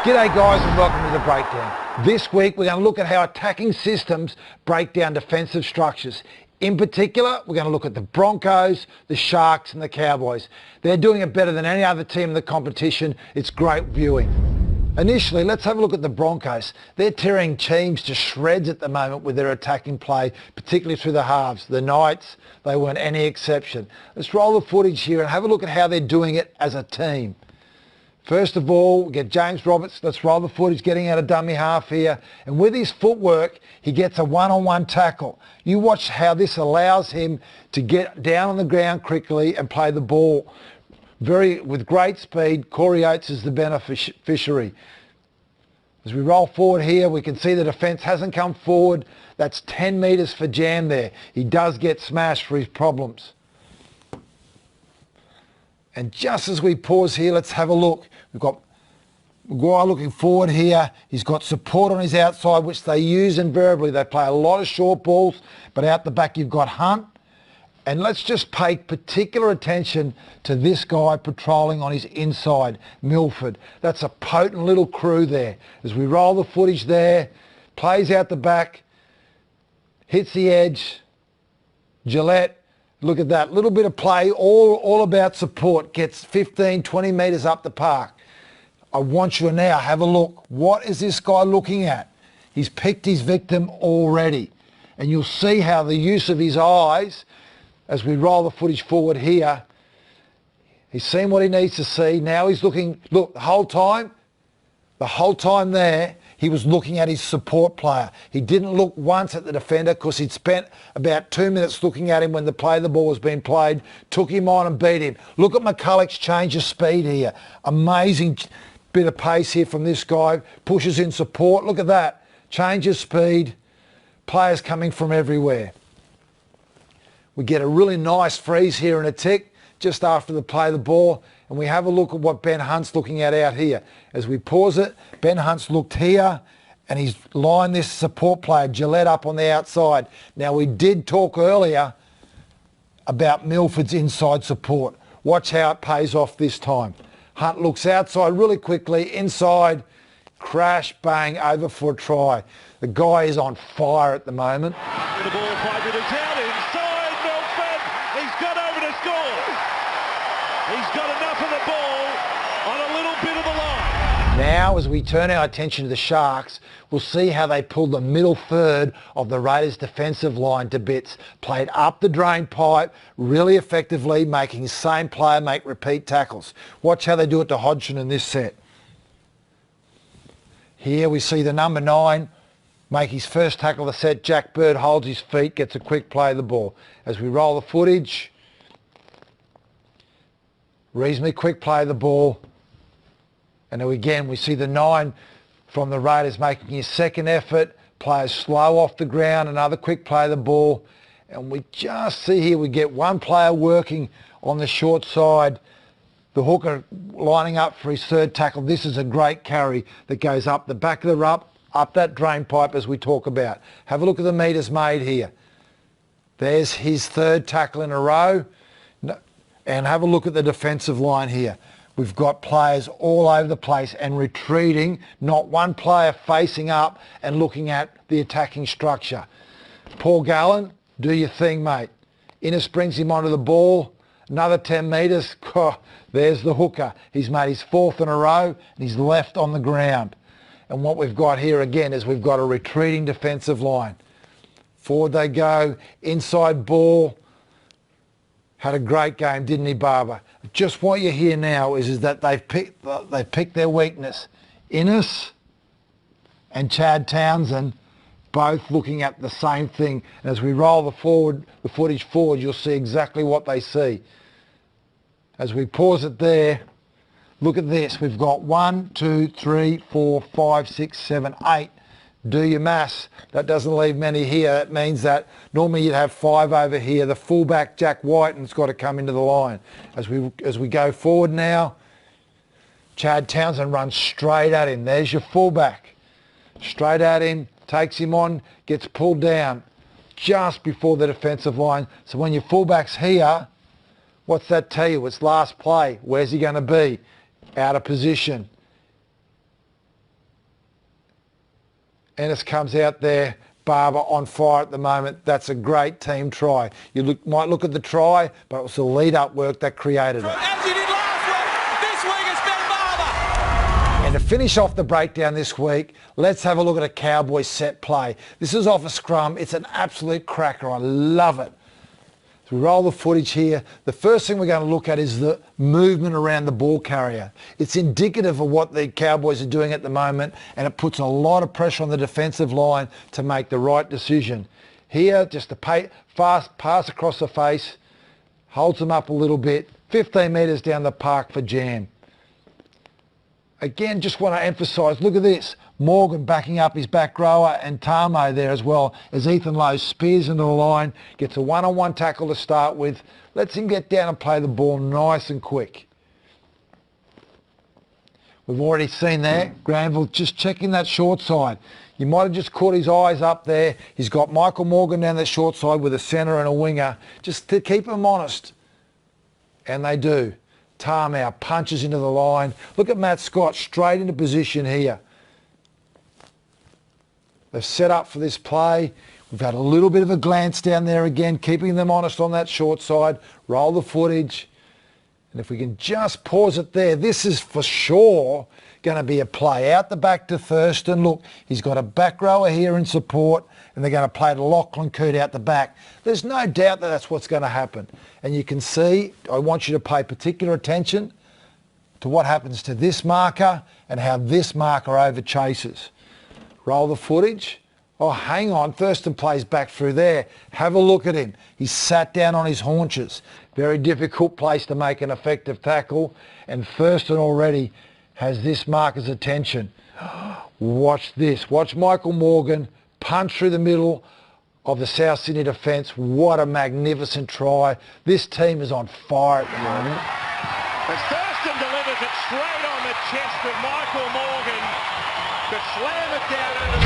G'day guys and welcome to the Breakdown. This week we're going to look at how attacking systems break down defensive structures. In particular, we're going to look at the Broncos, the Sharks and the Cowboys. They're doing it better than any other team in the competition. It's great viewing. Initially, let's have a look at the Broncos. They're tearing teams to shreds at the moment with their attacking play, particularly through the halves. The Knights, they weren't any exception. Let's roll the footage here and have a look at how they're doing it as a team. First of all, we get James Roberts. Let's roll the footage, getting out of dummy half here. And with his footwork, he gets a one-on-one tackle. You watch how this allows him to get down on the ground quickly and play the ball with great speed. Corey Oates is the beneficiary. As we roll forward here, we can see the defence hasn't come forward. That's 10 metres for Jam there. He does get smashed for his problems. And just as we pause here, let's have a look. We've got Maguire looking forward here. He's got support on his outside, which they use invariably. They play a lot of short balls, but out the back you've got Hunt. And let's just pay particular attention to this guy patrolling on his inside, Milford. That's a potent little crew there. As we roll the footage there, plays out the back, hits the edge, Gillette. Look at that, little bit of play, all about support, gets 15, 20 metres up the park. I want you to now have a look. What is this guy looking at? He's picked his victim already. And you'll see how the use of his eyes, as we roll the footage forward here, he's seen what he needs to see. Now he's looking, look, the whole time there, he was looking at his support player. He didn't look once at the defender because he'd spent about 2 minutes looking at him when the play of the ball was being played, took him on and beat him. Look at McCulloch's change of speed here. Amazing bit of pace here from this guy. Pushes in support. Look at that. Change of speed. Players coming from everywhere. We get a really nice freeze here in a tick just after the play of the ball. And we have a look at what Ben Hunt's looking at out here. As we pause it, Ben Hunt's looked here and he's lined this support player, Gillette, up on the outside. Now, we did talk earlier about Milford's inside support. Watch how it pays off this time. Hunt looks outside really quickly, inside, crash, bang, over for a try. The guy is on fire at the moment. The ball 5 minutes out, inside, Milford, he's got over to score. He's got enough of the ball on a little bit of the line. Now, as we turn our attention to the Sharks, we'll see how they pulled the middle third of the Raiders' defensive line to bits. Played up the drain pipe really effectively, making the same player make repeat tackles. Watch how they do it to Hodgson in this set. Here we see the number 9 make his first tackle of the set. Jack Bird holds his feet, gets a quick play of the ball. As we roll the footage, reasonably quick play of the ball. And now again, we see the 9 from the Raiders making his second effort. Players slow off the ground, another quick play of the ball. And we just see here, we get one player working on the short side. The hooker lining up for his third tackle. This is a great carry that goes up the back of the ruck, up that drain pipe as we talk about. Have a look at the metres made here. There's his third tackle in a row. And have a look at the defensive line here. We've got players all over the place and retreating, not one player facing up and looking at the attacking structure. Paul Gallen, do your thing, mate. Innes brings him onto the ball. Another 10 metres. There's the hooker. He's made his 4th in a row and he's left on the ground. And what we've got here again is we've got a retreating defensive line. Forward they go, inside ball. Had a great game, didn't he, Barber? Just what you hear now is that they've picked their weakness. Innes and Chad Townsend both looking at the same thing. And as we roll the footage forward, you'll see exactly what they see. As we pause it there, look at this. We've got 1, 2, 3, 4, 5, 6, 7, 8. Do your maths. That doesn't leave many here. That means that normally you'd have 5 over here. The fullback, Jack Whiten's got to come into the line. As we go forward now, Chad Townsend runs straight at him. There's your fullback. Straight at him, takes him on, gets pulled down just before the defensive line. So when your fullback's here, what's that tell you? It's last play. Where's he going to be? Out of position. Ennis comes out there. Barber on fire at the moment. That's a great team try. You might look at the try, but it was the lead-up work that created it. As you did last week, this week it's been Barber. And to finish off the breakdown this week, let's have a look at a Cowboys set play. This is off a scrum. It's an absolute cracker. I love it. So we roll the footage here. The first thing we're going to look at is the movement around the ball carrier. It's indicative of what the Cowboys are doing at the moment, and it puts a lot of pressure on the defensive line to make the right decision. Here, just a fast pass across the face, holds them up a little bit, 15 metres down the park for jam. Again, just want to emphasise, look at this. Morgan backing up his back rower and Tamo there as well as Ethan Lowe spears into the line, gets a one-on-one tackle to start with, lets him get down and play the ball nice and quick. We've already seen there, Granville just checking that short side. You might have just caught his eyes up there. He's got Michael Morgan down that short side with a centre and a winger, just to keep him honest. And they do. Tarmow punches into the line. Look at Matt Scott straight into position here. They've set up for this play. We've had a little bit of a glance down there again, keeping them honest on that short side. Roll the footage. And if we can just pause it there, this is for sure going to be a play out the back to Thurston. Look, he's got a back rower here in support, and they're going to play to Lachlan Coote out the back. There's no doubt that that's what's going to happen. And you can see, I want you to pay particular attention to what happens to this marker and how this marker over chases. Roll the footage. Oh, hang on. Thurston plays back through there. Have a look at him. He's sat down on his haunches. Very difficult place to make an effective tackle. And Thurston already has this marker's attention. Watch this. Watch Michael Morgan punch through the middle of the South Sydney defence. What a magnificent try. This team is on fire at the moment. As Thurston delivers it straight on the chest of Michael Morgan to slam it down under the